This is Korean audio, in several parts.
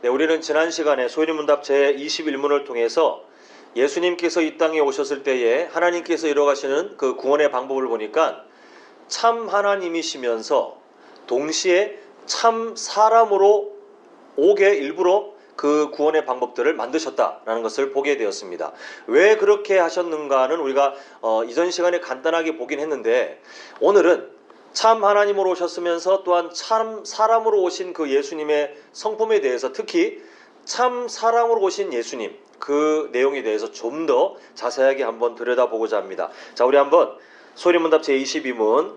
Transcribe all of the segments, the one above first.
네, 우리는 지난 시간에 소인문답 제21문을 통해서 예수님께서 이 땅에 오셨을 때에 하나님께서 이뤄가시는 그 구원의 방법을 보니까 참 하나님이시면서 동시에 참 사람으로 오게 일부러 그 구원의 방법들을 만드셨다라는 것을 보게 되었습니다. 왜 그렇게 하셨는가는 우리가 이전 시간에 간단하게 보긴 했는데, 오늘은 참 하나님으로 오셨으면서 또한 참 사람으로 오신 그 예수님의 성품에 대해서, 특히 참 사람으로 오신 예수님 그 내용에 대해서 좀 더 자세하게 한번 들여다보고자 합니다. 자, 우리 한번 소리문답 제22문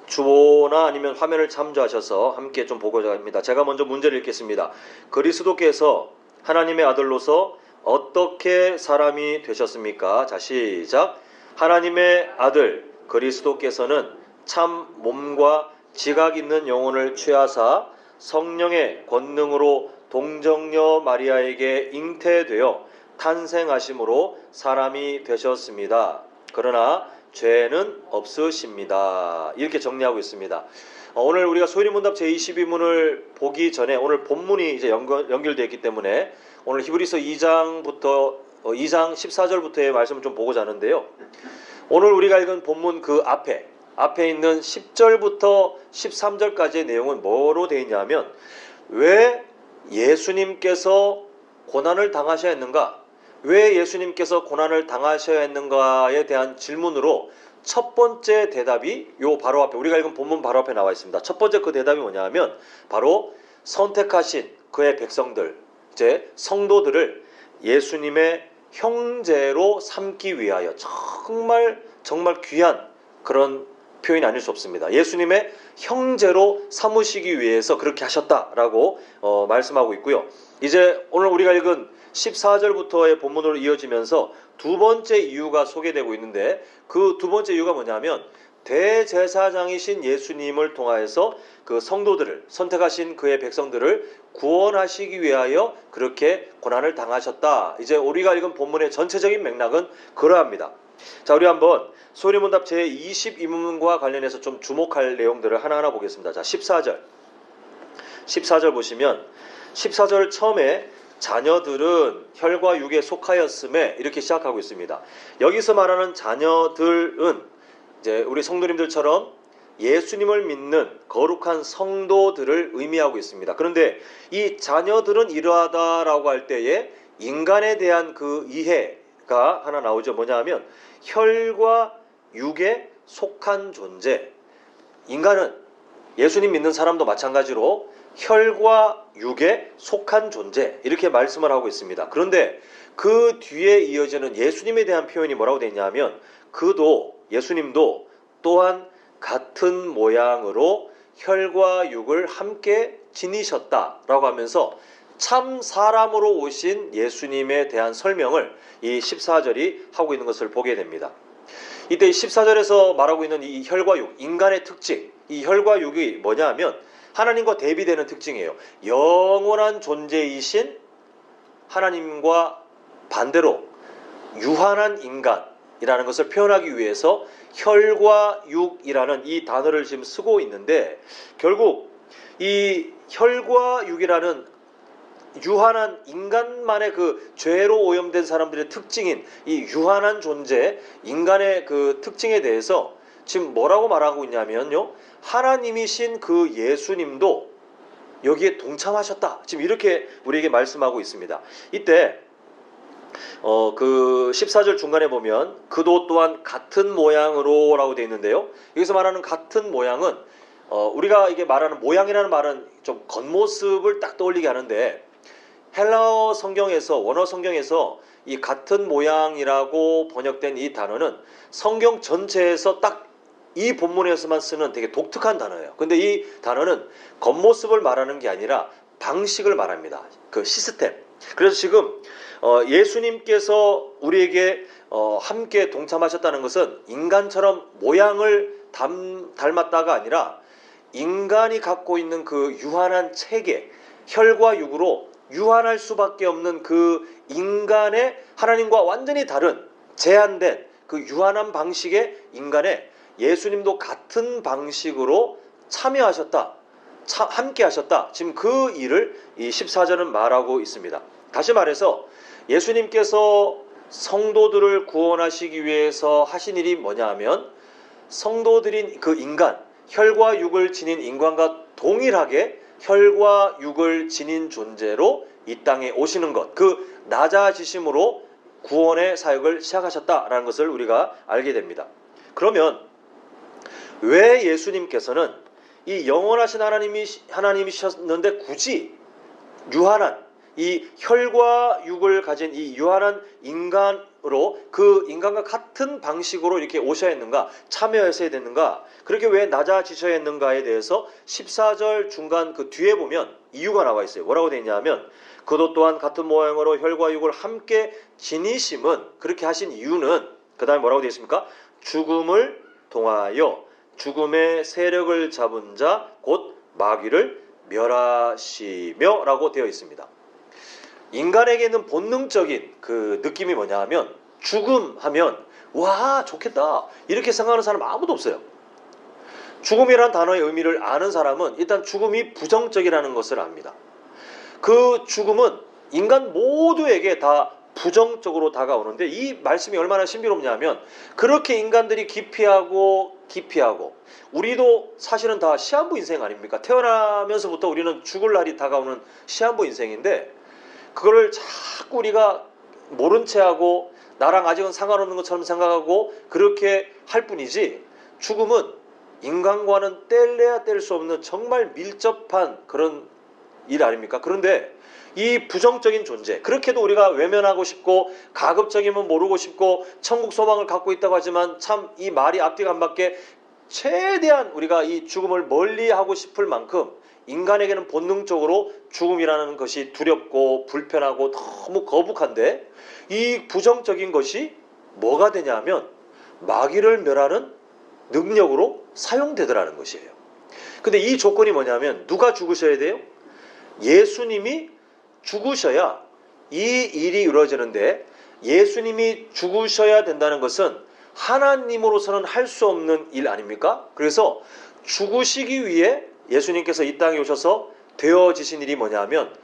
주보나 아니면 화면을 참조하셔서 함께 좀 보고자 합니다. 제가 먼저 문제를 읽겠습니다. 그리스도께서 하나님의 아들로서 어떻게 사람이 되셨습니까? 자, 시작. 하나님의 아들 그리스도께서는 참 몸과 지각 있는 영혼을 취하사 성령의 권능으로 동정녀 마리아에게 잉태되어 탄생하심으로 사람이 되셨습니다. 그러나 죄는 없으십니다. 이렇게 정리하고 있습니다. 오늘 우리가 소리문답 제22문을 보기 전에 오늘 본문이 이제 연결되어 있기 때문에 오늘 히브리서 2장 14절부터의 말씀을 좀 보고자 하는데요. 오늘 우리가 읽은 본문 그 앞에 있는 10절부터 13절까지의 내용은 뭐로 되어 있냐면, 왜 예수님께서 고난을 당하셔야 했는가? 왜 예수님께서 고난을 당하셔야 했는가에 대한 질문으로 첫 번째 대답이 요 바로 앞에, 우리가 읽은 본문 바로 앞에 나와 있습니다. 첫 번째 그 대답이 뭐냐면 바로 선택하신 그의 백성들, 이제 성도들을 예수님의 형제로 삼기 위하여, 정말 귀한 그런 표현이 아닐 수 없습니다. 예수님의 형제로 삼으시기 위해서 그렇게 하셨다라고 말씀하고 있고요. 이제 오늘 우리가 읽은 14절부터의 본문으로 이어지면서 두 번째 이유가 소개되고 있는데, 그 두 번째 이유가 뭐냐면 대제사장이신 예수님을 통하여서 그 성도들을, 선택하신 그의 백성들을 구원하시기 위하여 그렇게 고난을 당하셨다. 이제 우리가 읽은 본문의 전체적인 맥락은 그러합니다. 자, 우리 한번 소리문답 제22문과 관련해서 좀 주목할 내용들을 하나하나 보겠습니다. 자, 14절 보시면 14절 처음에 자녀들은 혈과 육에 속하였음에 이렇게 시작하고 있습니다. 여기서 말하는 자녀들은 이제 우리 성도님들처럼 예수님을 믿는 거룩한 성도들을 의미하고 있습니다. 그런데 이 자녀들은 이러하다라고 할 때에 인간에 대한 그 이해가 하나 나오죠. 뭐냐 하면 혈과 육에 속한 존재. 인간은, 예수님 믿는 사람도 마찬가지로 혈과 육에 속한 존재, 이렇게 말씀을 하고 있습니다. 그런데 그 뒤에 이어지는 예수님에 대한 표현이 뭐라고 되어 있냐면, 예수님도 또한 같은 모양으로 혈과 육을 함께 지니셨다라고 하면서 참 사람으로 오신 예수님에 대한 설명을 이 14절이 하고 있는 것을 보게 됩니다. 이때 14절에서 말하고 있는 이 혈과 육, 인간의 특징, 이 혈과 육이 뭐냐 하면 하나님과 대비되는 특징이에요. 영원한 존재이신 하나님과 반대로 유한한 인간이라는 것을 표현하기 위해서 혈과 육이라는 이 단어를 지금 쓰고 있는데, 결국 이 혈과 육이라는 유한한 인간만의 그 죄로 오염된 사람들의 특징인 이 유한한 존재, 인간의 그 특징에 대해서 지금 뭐라고 말하고 있냐면요, 하나님이신 그 예수님도 여기에 동참하셨다, 지금 이렇게 우리에게 말씀하고 있습니다. 이때 그 14절 중간에 보면 그도 또한 같은 모양으로 라고 되어 있는데요, 여기서 말하는 같은 모양은 우리가 이게 말하는 모양이라는 말은 좀 겉모습을 딱 떠올리게 하는데, 헬라어 성경에서, 원어 성경에서 이 같은 모양이라고 번역된 이 단어는 성경 전체에서 딱 이 본문에서만 쓰는 되게 독특한 단어예요. 근데 이 단어는 겉모습을 말하는 게 아니라 방식을 말합니다. 그 시스템. 그래서 지금 예수님께서 우리에게 함께 동참하셨다는 것은 인간처럼 모양을 닮았다가 아니라 인간이 갖고 있는 그 유한한 체계, 혈과 육으로 유한할 수밖에 없는 그 인간의 하나님과 완전히 다른 제한된 그 유한한 방식의 인간에 예수님도 같은 방식으로 참여하셨다. 함께 하셨다. 지금 그 일을 이 14절은 말하고 있습니다. 다시 말해서 예수님께서 성도들을 구원하시기 위해서 하신 일이 뭐냐 하면 성도들인 그 인간, 혈과 육을 지닌 인간과 동일하게 혈과 육을 지닌 존재로 이 땅에 오시는 것, 그 낮아지심으로 구원의 사역을 시작하셨다라는 것을 우리가 알게 됩니다. 그러면 왜 예수님께서는 이 영원하신 하나님이셨는데 굳이 유한한 이 혈과 육을 가진 이 유한한 인간으로 그 인간과 같은 방식으로 이렇게 오셔야 했는가, 참여하셔야 됐는가, 그렇게 왜 낮아지셔야 했는가에 대해서 14절 중간 그 뒤에 보면 이유가 나와 있어요. 뭐라고 되어 있냐면 그도 또한 같은 모양으로 혈과 육을 함께 지니심은, 그렇게 하신 이유는 그 다음에 뭐라고 되어 있습니까? 죽음을 통하여 죽음의 세력을 잡은 자 곧 마귀를 멸하시며 라고 되어 있습니다. 인간에게 있는 본능적인 그 느낌이 뭐냐 하면 죽음 하면 와 좋겠다 이렇게 생각하는 사람 아무도 없어요. 죽음이라는 단어의 의미를 아는 사람은 일단 죽음이 부정적이라는 것을 압니다. 그 죽음은 인간 모두에게 다 부정적으로 다가오는데 이 말씀이 얼마나 신비롭냐면 그렇게 인간들이 기피하고 우리도 사실은 다 시한부 인생 아닙니까? 태어나면서부터 우리는 죽을 날이 다가오는 시한부 인생인데 그거를 자꾸 우리가 모른 채 하고 나랑 아직은 상관없는 것처럼 생각하고 그렇게 할 뿐이지, 죽음은 인간과는 뗄래야 뗄 수 없는 정말 밀접한 그런 일 아닙니까? 그런데 이 부정적인 존재, 그렇게도 우리가 외면하고 싶고 가급적이면 모르고 싶고 천국 소망을 갖고 있다고 하지만 참 이 말이 앞뒤가 안 맞게 최대한 우리가 이 죽음을 멀리하고 싶을 만큼 인간에게는 본능적으로 죽음이라는 것이 두렵고 불편하고 너무 거북한데 이 부정적인 것이 뭐가 되냐면 마귀를 멸하는 능력으로 사용되더라는 것이에요. 근데 이 조건이 뭐냐면 누가 죽으셔야 돼요? 예수님이 죽으셔야 이 일이 이루어지는데, 예수님이 죽으셔야 된다는 것은 하나님으로서는 할 수 없는 일 아닙니까? 그래서 죽으시기 위해 예수님께서 이 땅에 오셔서 되어지신 일이 뭐냐면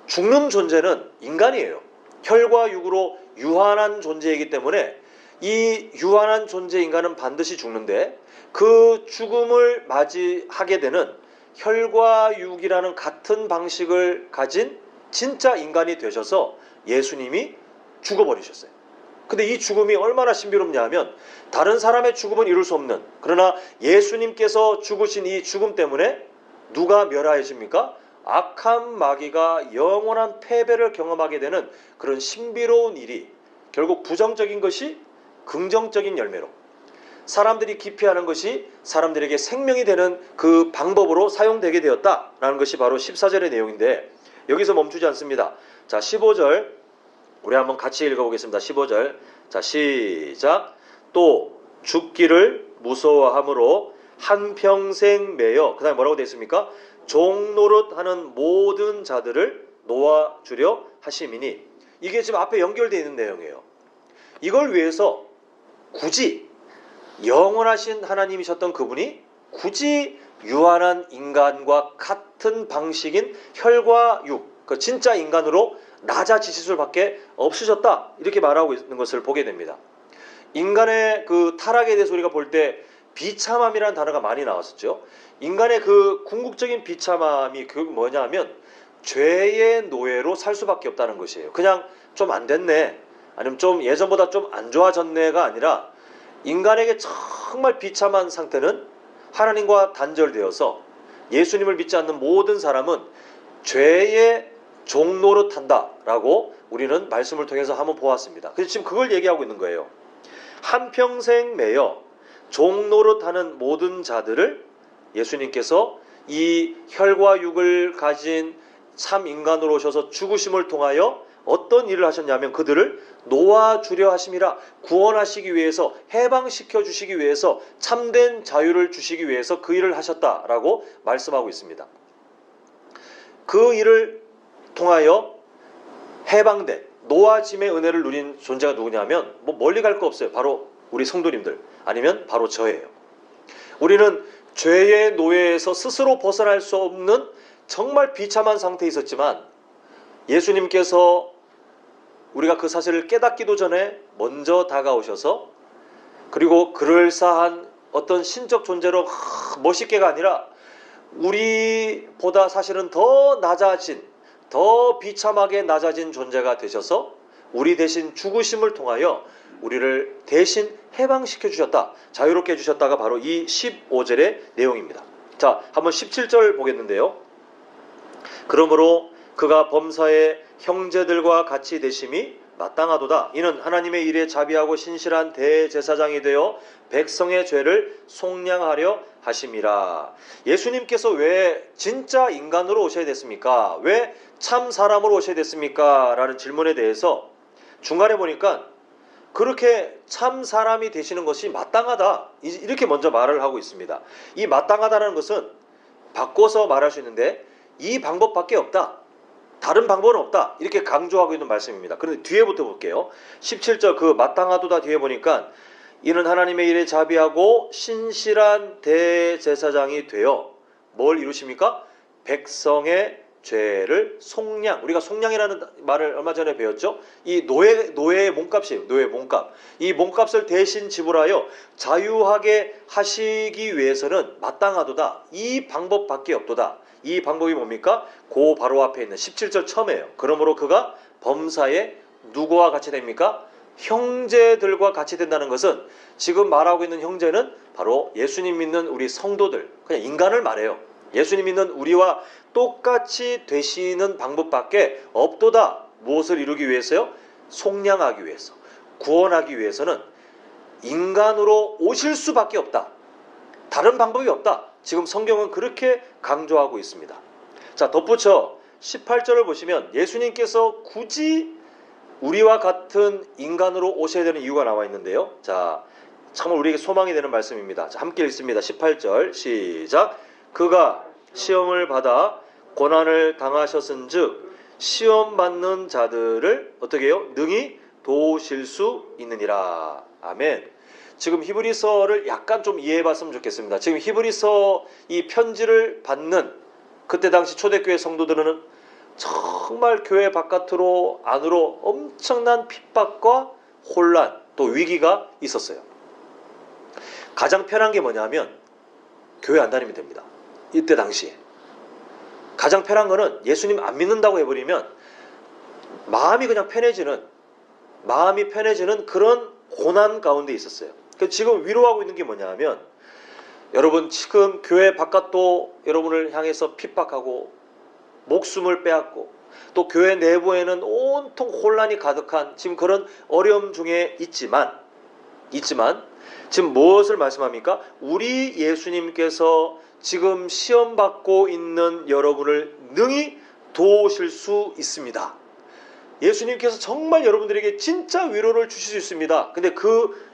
죽는 존재는 인간이에요. 혈과 육으로 유한한 존재이기 때문에 이 유한한 존재 인간은 반드시 죽는데 그 죽음을 맞이하게 되는 혈과 육이라는 같은 방식을 가진 진짜 인간이 되셔서 예수님이 죽어버리셨어요. 근데 이 죽음이 얼마나 신비롭냐 하면 다른 사람의 죽음은 이룰 수 없는, 그러나 예수님께서 죽으신 이 죽음 때문에 누가 멸하여집니까? 악한 마귀가 영원한 패배를 경험하게 되는 그런 신비로운 일이 결국 부정적인 것이 긍정적인 열매로, 사람들이 기피하는 것이 사람들에게 생명이 되는 그 방법으로 사용되게 되었다라는 것이 바로 14절의 내용인데 여기서 멈추지 않습니다. 자, 15절 우리 한번 같이 읽어보겠습니다. 15절. 자, 시작. 또 죽기를 무서워함으로 한평생 매여, 그 다음에 뭐라고 되어 있습니까? 종노릇하는 모든 자들을 놓아주려 하심이니, 이게 지금 앞에 연결되어 있는 내용이에요. 이걸 위해서 굳이 영원하신 하나님이셨던 그분이 굳이 유한한 인간과 같은 방식인 혈과 육, 그 진짜 인간으로 낮아지실 수밖에 없으셨다, 이렇게 말하고 있는 것을 보게 됩니다. 인간의 그 타락에 대해서 우리가 볼 때 비참함이라는 단어가 많이 나왔었죠. 인간의 그 궁극적인 비참함이 그 뭐냐 하면 죄의 노예로 살 수밖에 없다는 것이에요. 그냥 좀 안 됐네, 아니면 좀 예전보다 좀 안 좋아졌네가 아니라 인간에게 정말 비참한 상태는 하나님과 단절되어서 예수님을 믿지 않는 모든 사람은 죄의 종노릇한다라고 우리는 말씀을 통해서 한번 보았습니다. 그래서 지금 그걸 얘기하고 있는 거예요. 한평생 매여 종노릇하는 모든 자들을 예수님께서 이 혈과 육을 가진 참 인간으로 오셔서 죽으심을 통하여 어떤 일을 하셨냐면 그들을 놓아주려 하심이라, 구원하시기 위해서, 해방시켜 주시기 위해서, 참된 자유를 주시기 위해서 그 일을 하셨다라고 말씀하고 있습니다. 그 일을 통하여 해방된 놓아짐의 은혜를 누린 존재가 누구냐면 뭐 멀리 갈 거 없어요. 바로 우리 성도님들, 아니면 바로 저예요. 우리는 죄의 노예에서 스스로 벗어날 수 없는 정말 비참한 상태에 있었지만 예수님께서 우리가 그 사실을 깨닫기도 전에 먼저 다가오셔서 그리고 그럴싸한 어떤 신적 존재로 멋있게가 아니라 우리보다 사실은 더 낮아진, 더 비참하게 낮아진 존재가 되셔서 우리 대신 죽으심을 통하여 우리를 대신 해방시켜 주셨다, 자유롭게 해주셨다가 바로 이 15절의 내용입니다. 자, 한번 17절 보겠는데요. 그러므로 그가 범사의 형제들과 같이 되심이 마땅하도다. 이는 하나님의 일에 자비하고 신실한 대제사장이 되어 백성의 죄를 속량하려 하심이라. 예수님께서 왜 진짜 인간으로 오셔야 됐습니까? 왜 참 사람으로 오셔야 됐습니까? 라는 질문에 대해서 중간에 보니까 그렇게 참 사람이 되시는 것이 마땅하다, 이렇게 먼저 말을 하고 있습니다. 이 마땅하다는 것은 바꿔서 말할 수 있는데 이 방법밖에 없다, 다른 방법은 없다, 이렇게 강조하고 있는 말씀입니다. 그런데 뒤에부터 볼게요. 17절 그 마땅하도다 뒤에 보니까 이는 하나님의 일에 자비하고 신실한 대제사장이 되어 뭘 이루십니까? 백성의 죄를 속량. 우리가 속량이라는 말을 얼마 전에 배웠죠. 이 노예의 몸값이에요. 노예 몸값. 이 몸값을 대신 지불하여 자유하게 하시기 위해서는 마땅하도다, 이 방법밖에 없도다. 이 방법이 뭡니까? 그 바로 앞에 있는 17절 처음이에요. 그러므로 그가 범사에 누구와 같이 됩니까? 형제들과 같이 된다는 것은 지금 말하고 있는 형제는 바로 예수님 믿는 우리 성도들, 그냥 인간을 말해요. 예수님 믿는 우리와 똑같이 되시는 방법밖에 없도다. 무엇을 이루기 위해서요? 속량하기 위해서, 구원하기 위해서는 인간으로 오실 수밖에 없다, 다른 방법이 없다. 지금 성경은 그렇게 강조하고 있습니다. 자, 덧붙여 18절을 보시면 예수님께서 굳이 우리와 같은 인간으로 오셔야 되는 이유가 나와 있는데요. 자, 정말 우리에게 소망이 되는 말씀입니다. 자, 함께 읽습니다. 18절 시작. 그가 시험을 받아 고난을 당하셨은즉 시험 받는 자들을 어떻게 해요? 능히 도우실 수 있느니라. 아멘. 지금 히브리서를 약간 좀 이해해 봤으면 좋겠습니다. 지금 히브리서 이 편지를 받는 그때 당시 초대교회 성도들은 정말 교회 바깥으로 안으로 엄청난 핍박과 혼란, 또 위기가 있었어요. 가장 편한 게 뭐냐면 교회 안 다니면 됩니다. 이때 당시에 가장 편한 거는 예수님 안 믿는다고 해버리면 마음이 편해지는 그런 고난 가운데 있었어요. 지금 위로하고 있는 게 뭐냐면 여러분, 지금 교회 바깥도 여러분을 향해서 핍박하고 목숨을 빼앗고 또 교회 내부에는 온통 혼란이 가득한 지금 그런 어려움 중에 있지만 지금 무엇을 말씀합니까? 우리 예수님께서 지금 시험받고 있는 여러분을 능히 도우실 수 있습니다. 예수님께서 정말 여러분들에게 진짜 위로를 주실 수 있습니다. 근데 그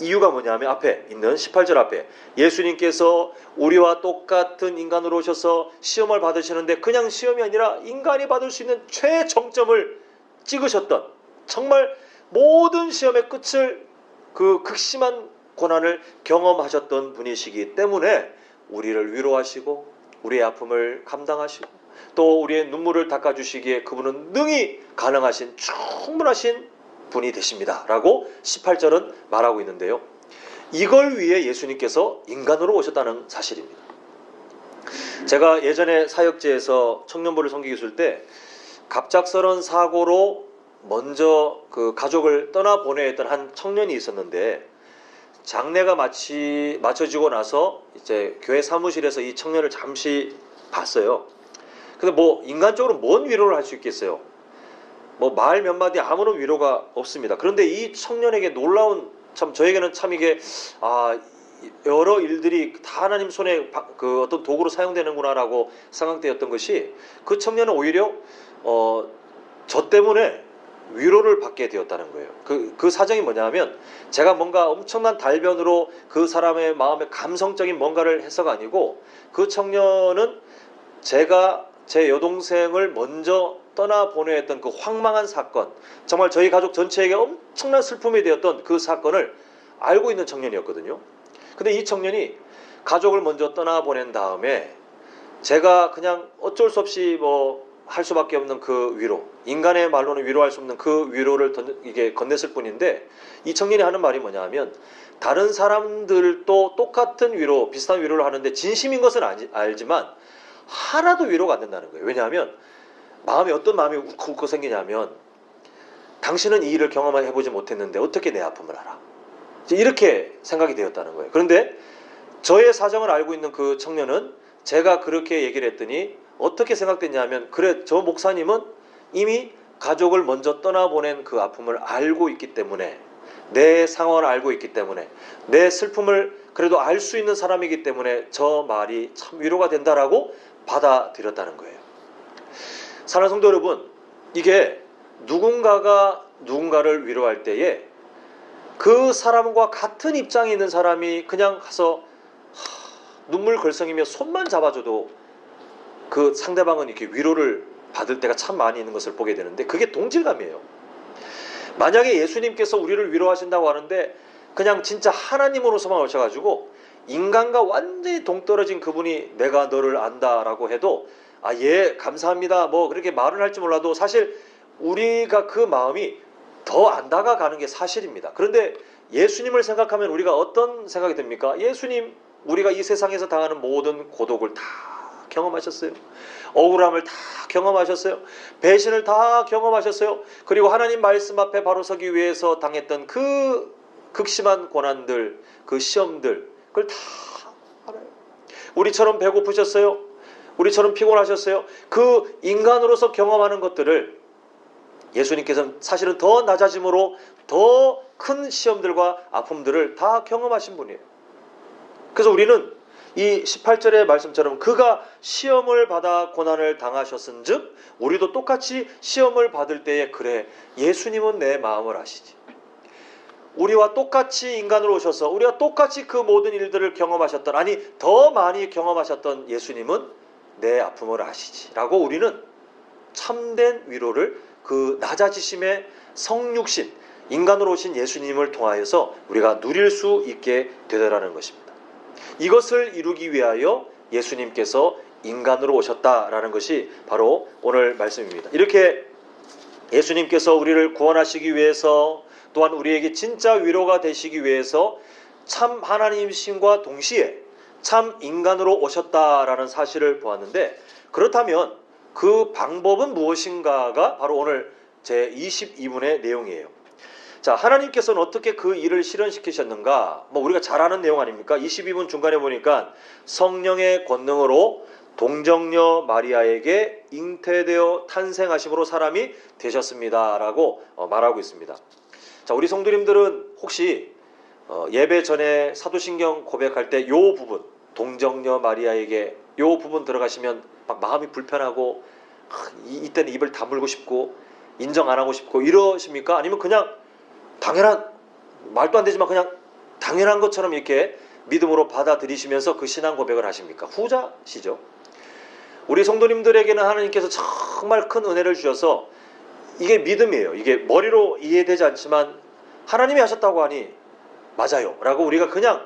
이유가 뭐냐면 앞에 있는 18절 앞에 예수님께서 우리와 똑같은 인간으로 오셔서 시험을 받으시는데 그냥 시험이 아니라 인간이 받을 수 있는 최정점을 찍으셨던, 정말 모든 시험의 끝을, 그 극심한 고난을 경험하셨던 분이시기 때문에 우리를 위로하시고 우리의 아픔을 감당하시고 또 우리의 눈물을 닦아주시기에 그분은 능히 가능하신 충분하신 분이 되십니다 라고 18절은 말하고 있는데요. 이걸 위해 예수님께서 인간으로 오셨다는 사실입니다. 제가 예전에 사역지에서 청년부를 섬기고 있을 때 갑작스러운 사고로 먼저 그 가족을 떠나보내야 했던 한 청년이 있었는데 장례가 마쳐지고 나서 이제 교회 사무실에서 이 청년을 잠시 봤어요. 근데 뭐 인간적으로 뭔 위로를 할 수 있겠어요? 뭐 말 몇 마디 아무런 위로가 없습니다. 그런데 이 청년에게 놀라운, 참 저에게는 참 이게 여러 일들이 다 하나님 손에 그 어떤 도구로 사용되는구나라고 생각되었던 것이, 그 청년은 오히려 저 때문에 위로를 받게 되었다는 거예요. 그 사정이 뭐냐면 제가 뭔가 엄청난 달변으로 그 사람의 마음에 감성적인 뭔가를 해서가 아니고, 그 청년은 제가 제 여동생을 먼저 떠나보내야 했던 그 황망한 사건, 정말 저희 가족 전체에게 엄청난 슬픔이 되었던 그 사건을 알고 있는 청년이었거든요. 근데 이 청년이 가족을 먼저 떠나보낸 다음에 제가 그냥 어쩔 수 없이 뭐 할 수밖에 없는 그 위로, 인간의 말로는 위로할 수 없는 그 위로를 이게 건넸을 뿐인데, 이 청년이 하는 말이 뭐냐 하면, 다른 사람들도 똑같은 위로, 비슷한 위로를 하는데 진심인 것은 알지만 하나도 위로가 안 된다는 거예요. 왜냐하면 마음에 어떤 마음이 울컥울컥 생기냐면, 당신은 이 일을 경험해보지 못했는데 어떻게 내 아픔을 알아? 이렇게 생각이 되었다는 거예요. 그런데 저의 사정을 알고 있는 그 청년은 제가 그렇게 얘기를 했더니 어떻게 생각됐냐면, 그래, 저 목사님은 이미 가족을 먼저 떠나보낸 그 아픔을 알고 있기 때문에, 내 상황을 알고 있기 때문에, 내 슬픔을 그래도 알 수 있는 사람이기 때문에 저 말이 참 위로가 된다라고 받아들였다는 거예요. 사랑하는 성도 여러분, 이게 누군가가 누군가를 위로할 때에 그 사람과 같은 입장에 있는 사람이 그냥 가서 눈물 걸성이며 손만 잡아줘도 그 상대방은 이렇게 위로를 받을 때가 참 많이 있는 것을 보게 되는데, 그게 동질감이에요. 만약에 예수님께서 우리를 위로하신다고 하는데 그냥 진짜 하나님으로서만 오셔가지고 인간과 완전히 동떨어진 그분이 내가 너를 안다라고 해도 예, 감사합니다, 뭐 그렇게 말은 할지 몰라도 사실 우리가 그 마음이 더 안 다가가는 게 사실입니다. 그런데 예수님을 생각하면 우리가 어떤 생각이 듭니까? 예수님, 우리가 이 세상에서 당하는 모든 고독을 다 경험하셨어요. 억울함을 다 경험하셨어요. 배신을 다 경험하셨어요. 그리고 하나님 말씀 앞에 바로 서기 위해서 당했던 그 극심한 고난들, 그 시험들, 그걸 다 알아요. 우리처럼 배고프셨어요. 우리처럼 피곤하셨어요. 그 인간으로서 경험하는 것들을 예수님께서는 사실은 더 낮아짐으로 더 큰 시험들과 아픔들을 다 경험하신 분이에요. 그래서 우리는 이 18절의 말씀처럼 그가 시험을 받아 고난을 당하셨은즉 우리도 똑같이 시험을 받을 때에, 그래, 예수님은 내 마음을 아시지, 우리와 똑같이 인간으로 오셔서 우리와 똑같이 그 모든 일들을 경험하셨던, 아니 더 많이 경험하셨던 예수님은 내 아픔을 아시지 라고 우리는 참된 위로를 그 낮아지심의 성육신, 인간으로 오신 예수님을 통하여서 우리가 누릴 수 있게 되더라는 것입니다. 이것을 이루기 위하여 예수님께서 인간으로 오셨다라는 것이 바로 오늘 말씀입니다. 이렇게 예수님께서 우리를 구원하시기 위해서, 또한 우리에게 진짜 위로가 되시기 위해서 참 하나님이심과 동시에 참 인간으로 오셨다라는 사실을 보았는데, 그렇다면 그 방법은 무엇인가가 바로 오늘 제 22분의 내용이에요. 자, 하나님께서는 어떻게 그 일을 실현시키셨는가? 뭐 우리가 잘 아는 내용 아닙니까? 22분 중간에 보니까 성령의 권능으로 동정녀 마리아에게 잉태되어 탄생하심으로 사람이 되셨습니다라고 말하고 있습니다. 자, 우리 성도님들은 혹시 예배 전에 사도신경 고백할 때 요 부분, 동정녀 마리아에게 요 부분 들어가시면 막 마음이 불편하고 이때는 입을 다물고 싶고 인정 안 하고 싶고 이러십니까? 아니면 그냥 당연한, 말도 안 되지만 그냥 당연한 것처럼 이렇게 믿음으로 받아들이시면서 그 신앙 고백을 하십니까? 후자시죠. 우리 성도님들에게는 하나님께서 정말 큰 은혜를 주셔서 이게 믿음이에요. 이게 머리로 이해되지 않지만 하나님이 하셨다고 하니 맞아요 라고 우리가 그냥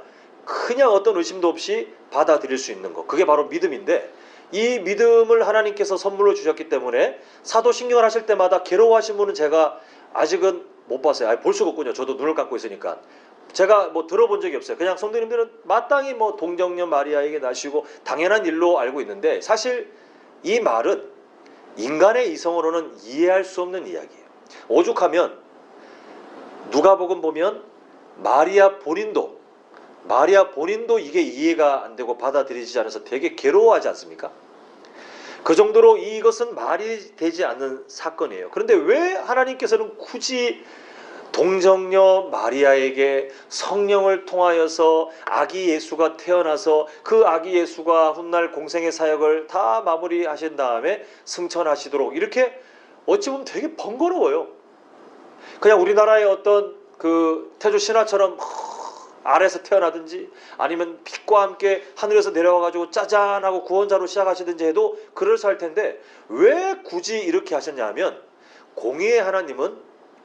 어떤 의심도 없이 받아들일 수 있는 것, 그게 바로 믿음인데, 이 믿음을 하나님께서 선물로 주셨기 때문에 사도신경을 하실 때마다 괴로워하신 분은 제가 아직은 못 봤어요. 볼 수가 없군요. 저도 눈을 감고 있으니까. 제가 뭐 들어본 적이 없어요. 그냥 성도님들은 마땅히 뭐 동정녀 마리아에게 나시고 당연한 일로 알고 있는데, 사실 이 말은 인간의 이성으로는 이해할 수 없는 이야기예요. 오죽하면 누가복음 보면 마리아 본인도 이게 이해가 안 되고 받아들이지 않아서 되게 괴로워하지 않습니까? 그 정도로 이것은 말이 되지 않는 사건이에요. 그런데 왜 하나님께서는 굳이 동정녀 마리아에게 성령을 통하여서 아기 예수가 태어나서 그 아기 예수가 훗날 공생의 사역을 다 마무리하신 다음에 승천하시도록 이렇게 어찌 보면 되게 번거로워요. 그냥 우리나라의 어떤 그 태조 신화처럼 아래에서 태어나든지 아니면 빛과 함께 하늘에서 내려와가지고 짜잔하고 구원자로 시작하시든지 해도 그럴싸할 텐데, 왜 굳이 이렇게 하셨냐 하면, 공의의 하나님은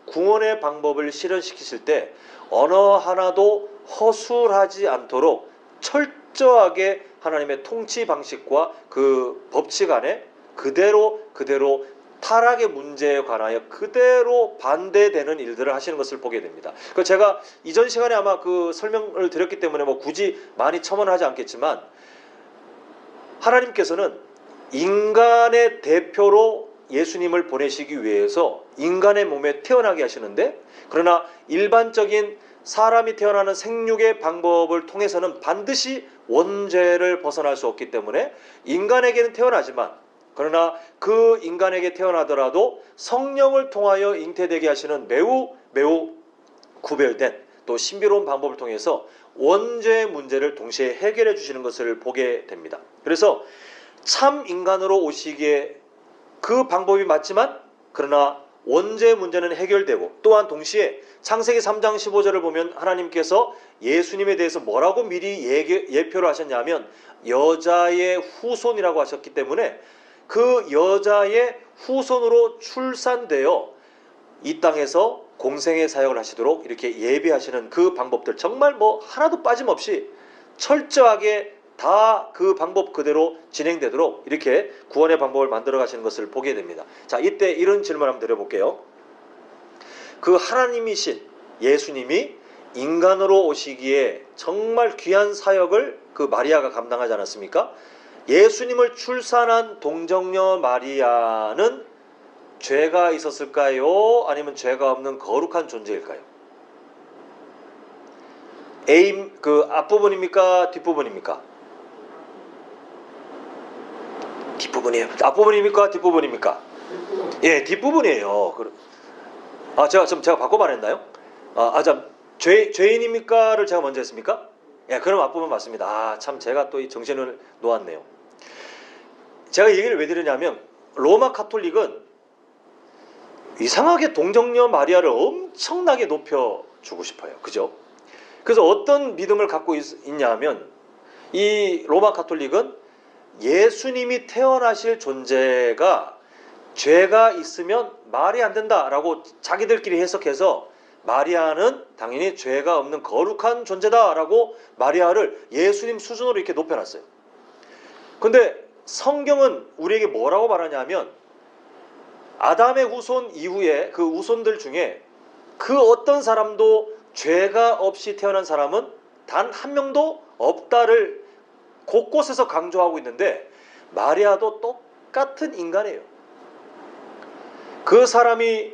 구원의 방법을 실현시키실 때 언어 하나도 허술하지 않도록 철저하게 하나님의 통치 방식과 그 법칙 안에 그대로 타락의 문제에 관하여 그대로 반대되는 일들을 하시는 것을 보게 됩니다. 그 제가 이전 시간에 아마 그 설명을 드렸기 때문에 뭐 굳이 많이 첨언하지 않겠지만, 하나님께서는 인간의 대표로 예수님을 보내시기 위해서 인간의 몸에 태어나게 하시는데, 그러나 일반적인 사람이 태어나는 생육의 방법을 통해서는 반드시 원죄를 벗어날 수 없기 때문에 인간에게는 태어나지만, 그러나 그 인간에게 태어나더라도 성령을 통하여 잉태되게 하시는 매우 구별된 또 신비로운 방법을 통해서 원죄의 문제를 동시에 해결해 주시는 것을 보게 됩니다. 그래서 참 인간으로 오시기에 그 방법이 맞지만, 그러나 원죄의 문제는 해결되고, 또한 동시에 창세기 3장 15절을 보면 하나님께서 예수님에 대해서 뭐라고 미리 예표를 하셨냐면 여자의 후손이라고 하셨기 때문에 그 여자의 후손으로 출산되어 이 땅에서 공생의 사역을 하시도록 이렇게 예비하시는 그 방법들, 정말 뭐 하나도 빠짐없이 철저하게 다 그 방법 그대로 진행되도록 이렇게 구원의 방법을 만들어 가시는 것을 보게 됩니다. 자, 이때 이런 질문 한번 드려볼게요. 그 하나님이신 예수님이 인간으로 오시기에 정말 귀한 사역을 그 마리아가 감당하지 않았습니까? 예수님을 출산한 동정녀 마리아는 죄가 있었을까요? 아니면 죄가 없는 거룩한 존재일까요? 그 앞부분입니까? 뒷부분입니까? 뒷부분이에요. 앞부분입니까? 뒷부분입니까? 예, 뒷부분이에요. 제가 바꿔 말했나요? 죄인입니까를 제가 먼저 했습니까? 예, 그럼 앞부분 맞습니다. 참 제가 또 이 정신을 놓았네요. 제가 얘기를 왜 드리냐면, 로마 카톨릭은 이상하게 동정녀 마리아를 엄청나게 높여주고 싶어요. 그죠? 그래서 어떤 믿음을 갖고 있냐 하면, 이 로마 카톨릭은 예수님이 태어나실 존재가 죄가 있으면 말이 안 된다라고 자기들끼리 해석해서 마리아는 당연히 죄가 없는 거룩한 존재다라고 마리아를 예수님 수준으로 이렇게 높여놨어요. 근데 성경은 우리에게 뭐라고 말하냐면, 아담의 후손 이후에 그 후손들 중에 그 어떤 사람도 죄가 없이 태어난 사람은 단 한 명도 없다를 곳곳에서 강조하고 있는데, 마리아도 똑같은 인간이에요. 그 사람이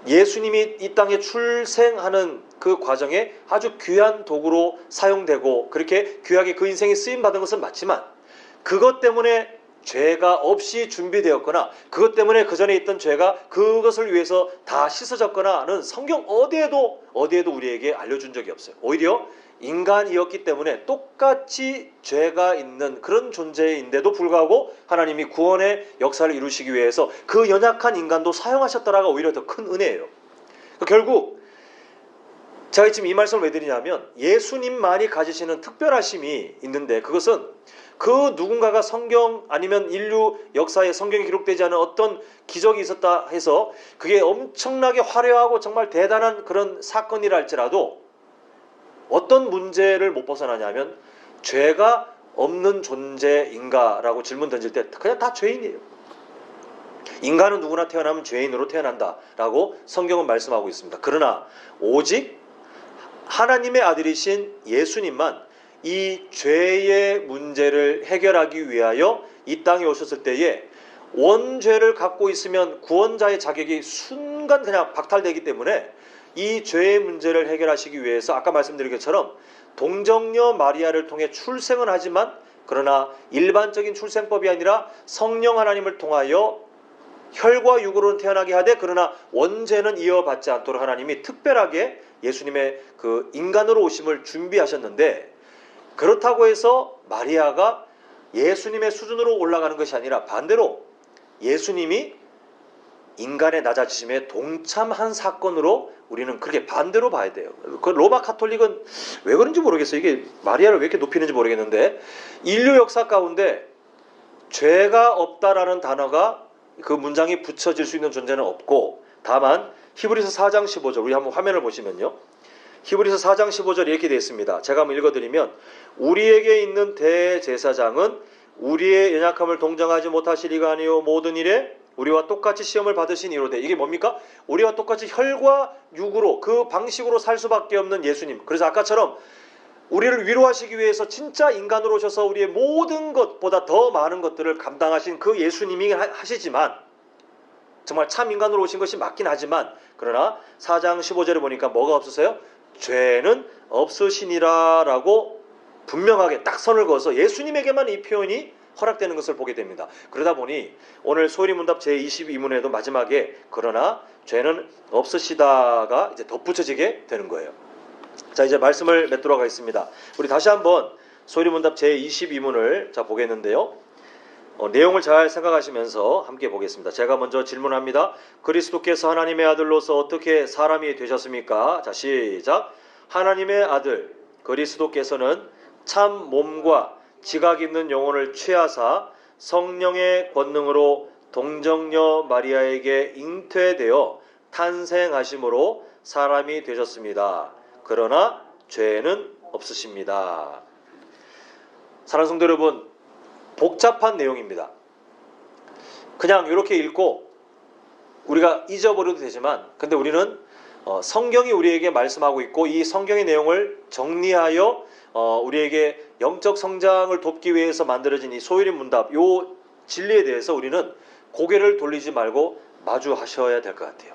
예수님이 이 땅에 출생하는 그 과정에 아주 귀한 도구로 사용되고 그렇게 귀하게 그 인생이 쓰임받은 것은 맞지만, 그것 때문에 죄가 없이 준비되었거나 그것 때문에 그 전에 있던 죄가 그것을 위해서 다 씻어졌거나는 성경 어디에도 우리에게 알려준 적이 없어요. 오히려 인간이었기 때문에 똑같이 죄가 있는 그런 존재인데도 불구하고 하나님이 구원의 역사를 이루시기 위해서 그 연약한 인간도 사용하셨다라가 오히려 더 큰 은혜예요. 결국 제가 지금 이 말씀을 왜 드리냐면, 예수님만이 가지시는 특별하심이 있는데, 그것은 그 누군가가 성경 아니면 인류 역사에 성경에 기록되지 않은 어떤 기적이 있었다 해서 그게 엄청나게 화려하고 정말 대단한 그런 사건이라 할지라도 어떤 문제를 못 벗어나냐면, 죄가 없는 존재인가라고 질문 던질 때 그냥 다 죄인이에요. 인간은 누구나 태어나면 죄인으로 태어난다라고 성경은 말씀하고 있습니다. 그러나 오직 하나님의 아들이신 예수님만 이 죄의 문제를 해결하기 위하여 이 땅에 오셨을 때에 원죄를 갖고 있으면 구원자의 자격이 순간 그냥 박탈되기 때문에 이 죄의 문제를 해결하시기 위해서 아까 말씀드린 것처럼 동정녀 마리아를 통해 출생은 하지만, 그러나 일반적인 출생법이 아니라 성령 하나님을 통하여 혈과 육으로는 태어나게 하되, 그러나 원죄는 이어받지 않도록 하나님이 특별하게 예수님의 그 인간으로 오심을 준비하셨는데, 그렇다고 해서 마리아가 예수님의 수준으로 올라가는 것이 아니라 반대로 예수님이 인간의 낮아지심에 동참한 사건으로 우리는 그렇게 반대로 봐야 돼요. 그 로마 카톨릭은 왜 그런지 모르겠어요. 이게 마리아를 왜 이렇게 높이는지 모르겠는데, 인류 역사 가운데 죄가 없다라는 단어가 그 문장이 붙여질 수 있는 존재는 없고, 다만 히브리서 4장 15절 우리 한번 화면을 보시면요, 히브리서 4장 15절 이렇게 되어 있습니다. 제가 한번 읽어드리면 우리에게 있는 대제사장은 우리의 연약함을 동정하지 못하시리가 아니요 모든 일에 우리와 똑같이 시험을 받으신 이로되. 이게 뭡니까? 우리와 똑같이 혈과 육으로 그 방식으로 살 수밖에 없는 예수님. 그래서 아까처럼 우리를 위로하시기 위해서 진짜 인간으로 오셔서 우리의 모든 것보다 더 많은 것들을 감당하신 그 예수님이 하시지만, 정말 참 인간으로 오신 것이 맞긴 하지만, 그러나 4장 15절에 보니까 뭐가 없으세요? 죄는 없으시니라 라고 분명하게 딱 선을 그어서 예수님에게만 이 표현이 허락되는 것을 보게 됩니다. 그러다 보니 오늘 소리문답 제22문에도 마지막에 그러나 죄는 없으시다가 이제 덧붙여지게 되는 거예요. 자, 이제 말씀을 맺도록 하겠습니다. 우리 다시 한번 소리문답 제22문을 보겠는데요. 내용을 잘 생각하시면서 함께 보겠습니다. 제가 먼저 질문합니다. 그리스도께서 하나님의 아들로서 어떻게 사람이 되셨습니까? 자, 시작. 하나님의 아들 그리스도께서는 참 몸과 지각 있는 영혼을 취하사 성령의 권능으로 동정녀 마리아에게 잉태되어 탄생하심으로 사람이 되셨습니다. 그러나 죄는 없으십니다. 사랑하는 성도 여러분, 복잡한 내용입니다. 그냥 이렇게 읽고 우리가 잊어버려도 되지만, 근데 우리는 성경이 우리에게 말씀하고 있고 이 성경의 내용을 정리하여 우리에게 영적 성장을 돕기 위해서 만들어진 이 소일인 문답, 요 진리에 대해서 우리는 고개를 돌리지 말고 마주하셔야 될 것 같아요.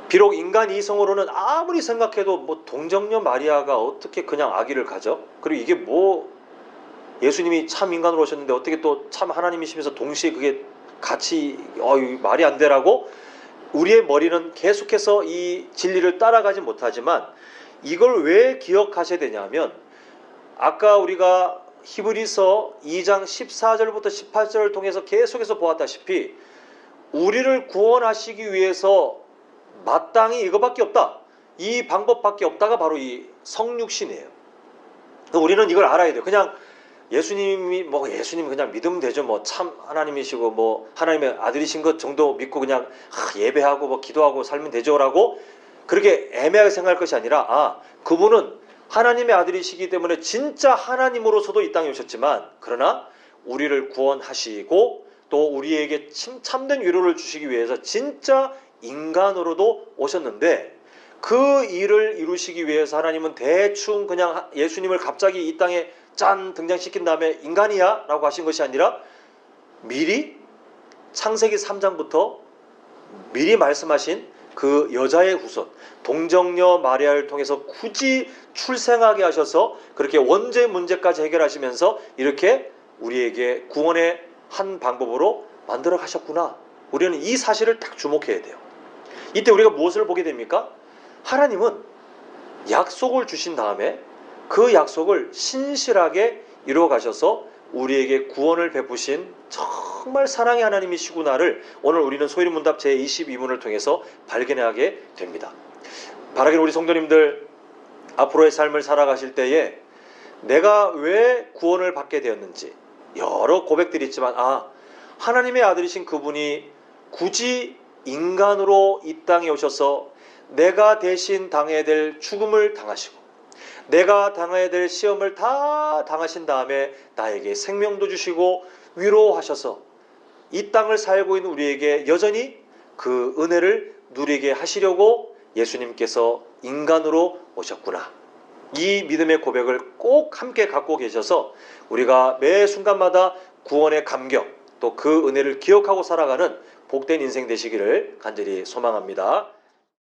비록 인간 이성으로는 아무리 생각해도 뭐 동정녀 마리아가 어떻게 그냥 아기를 가져? 그리고 이게 뭐 예수님이 참 인간으로 오셨는데 어떻게 또 참 하나님이시면서 동시에 그게 같이 말이 안 되라고 우리의 머리는 계속해서 이 진리를 따라가지 못하지만, 이걸 왜 기억하셔야 되냐면 아까 우리가 히브리서 2장 14절부터 18절을 통해서 계속해서 보았다시피 우리를 구원하시기 위해서 마땅히 이거밖에 없다, 이 방법밖에 없다가 바로 이 성육신이에요. 우리는 이걸 알아야 돼요. 그냥 예수님이 예수님 그냥 믿으면 되죠. 참 하나님이시고 하나님의 아들이신 것 정도 믿고 그냥 예배하고 기도하고 살면 되죠라고 그렇게 애매하게 생각할 것이 아니라, 그분은 하나님의 아들이시기 때문에 진짜 하나님으로서도 이 땅에 오셨지만, 그러나 우리를 구원하시고 또 우리에게 참된 위로를 주시기 위해서 진짜 인간으로도 오셨는데, 그 일을 이루시기 위해서 하나님은 대충 그냥 예수님을 갑자기 이 땅에 짠 등장시킨 다음에 인간이야 라고 하신 것이 아니라 미리 창세기 3장부터 미리 말씀하신 그 여자의 후손 동정녀 마리아를 통해서 굳이 출생하게 하셔서 그렇게 원죄 문제까지 해결하시면서 이렇게 우리에게 구원의 한 방법으로 만들어 가셨구나. 우리는 이 사실을 딱 주목해야 돼요. 이때 우리가 무엇을 보게 됩니까? 하나님은 약속을 주신 다음에 그 약속을 신실하게 이루어 가셔서 우리에게 구원을 베푸신 정말 사랑의 하나님이시구나를 오늘 우리는 소일문답 제22문을 통해서 발견하게 됩니다. 바라기는 우리 성도님들 앞으로의 삶을 살아가실 때에 내가 왜 구원을 받게 되었는지 여러 고백들이 있지만, 하나님의 아들이신 그분이 굳이 인간으로 이 땅에 오셔서 내가 대신 당해야 될 죽음을 당하시고 내가 당해야 될 시험을 다 당하신 다음에 나에게 생명도 주시고 위로하셔서 이 땅을 살고 있는 우리에게 여전히 그 은혜를 누리게 하시려고 예수님께서 인간으로 오셨구나. 이 믿음의 고백을 꼭 함께 갖고 계셔서 우리가 매 순간마다 구원의 감격 또 그 은혜를 기억하고 살아가는 복된 인생 되시기를 간절히 소망합니다.